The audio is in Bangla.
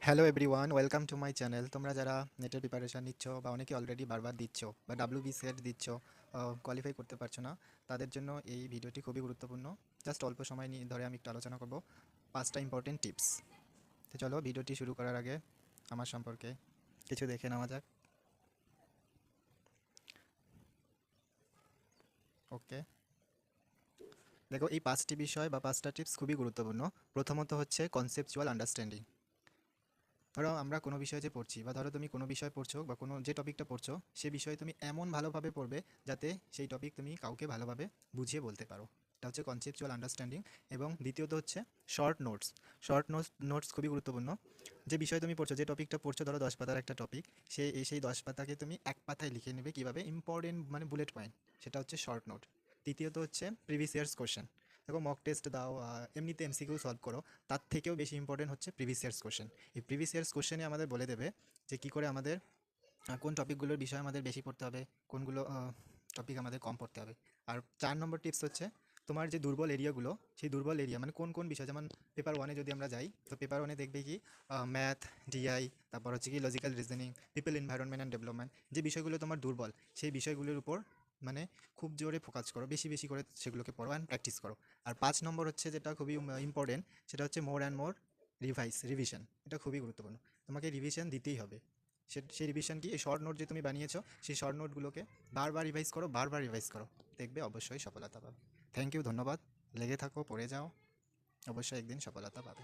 Hello everyone, welcome to my channel. তোমরা যারা নেটের প্রিপারেশান নিচ্ছ বা অনেকে অলরেডি বারবার দিচ্ছ বা WBCET দিচ্ছ, কোয়ালিফাই করতে পারছো না, তাদের জন্য এই ভিডিওটি খুবই গুরুত্বপূর্ণ। জাস্ট অল্প সময় নিয়ে ধরে আমি একটু আলোচনা করব 5টা ইম্পর্টেন্ট টিপস। তো চলো ভিডিওটি শুরু করার আগে আমার সম্পর্কে কিছু দেখে নেওয়া যাক। ওকে, দেখো এই 5টি বিষয় বা 5টা টিপস খুবই গুরুত্বপূর্ণ। প্রথমত হচ্ছে কনসেপচুয়াল আন্ডারস্ট্যান্ডিং। ধরো আমরা কোনো বিষয়ে যে পড়ছি বা ধরো তুমি কোনো বিষয় পড়ছো বা কোনো যে টপিকটা পড়ছো সে বিষয়ে তুমি এমন ভালোভাবে পড়বে যাতে সেই টপিক তুমি কাউকে ভালোভাবে বুঝিয়ে বলতে পারো। এটা হচ্ছে কনসেপচুয়াল আন্ডারস্ট্যান্ডিং। এবং দ্বিতীয়ত হচ্ছে শর্ট নোটস। শর্ট নোটস খুবই গুরুত্বপূর্ণ। যে বিষয় তুমি পড়ছো, যে টপিকটা পড়ছো, ধরো 10 পাতার একটা টপিক, সেই 10 পাতাকে তুমি এক পাতায় লিখে নেবে কীভাবে, ইম্পর্টেন্ট মানে বুলেট পয়েন্ট। সেটা হচ্ছে শর্ট নোট। তৃতীয়ত হচ্ছে প্রিভিয়াস ইয়ার্স কোশ্চেন। দেখো মক টেস্ট দাও, এমনিতে এমসিকিউ সলভ করো, তার থেকেও বেশি ইম্পর্টেন্ট হচ্ছে প্রিভিয়াস ইয়ার্স কোশ্চেন। এই প্রিভিয়াস ইয়ার্স কোশ্চেনে আমাদের বলে দেবে যে কী করে আমাদের কোন টপিকগুলোর বিষয় আমাদের বেশি পড়তে হবে, কোনগুলো টপিক আমাদের কম পড়তে হবে। আর 4 নম্বর টিপস হচ্ছে তোমার যে দুর্বল এরিয়াগুলো, সেই দুর্বল এরিয়া মানে কোন কোন বিষয়, যেমন পেপার ওয়ানে যদি আমরা যাই, তো পেপার ওয়ানে দেখবে কি ম্যাথ, ডিআই, তারপর হচ্ছে কি logical reasoning, people environment and development, যে বিষয়গুলো তোমার দুর্বল, সেই বিষয়গুলোর উপর মানে খুব জোরে ফোকাস করো, বেশি বেশি করে সেগুলোকে পড়ো অ্যান্ড প্র্যাকটিস করো। আর 5 নম্বর হচ্ছে যেটা খুবই ইম্পর্টেন্ট, সেটা হচ্ছে মোর অ্যান্ড মোর রিভিশন। এটা খুবই গুরুত্বপূর্ণ, তোমাকে রিভিশন দিতেই হবে। সেই রিভিশন কি, এই শর্ট নোট যে তুমি বানিয়েছো সেই শর্ট নোটগুলোকে বারবার রিভাইজ করো, বারবার রিভাইজ করো, দেখবে অবশ্যই সফলতা পাবে। থ্যাংক ইউ, ধন্যবাদ। লেগে থাকো, পড়ে যাও, অবশ্যই একদিন সফলতা পাবে।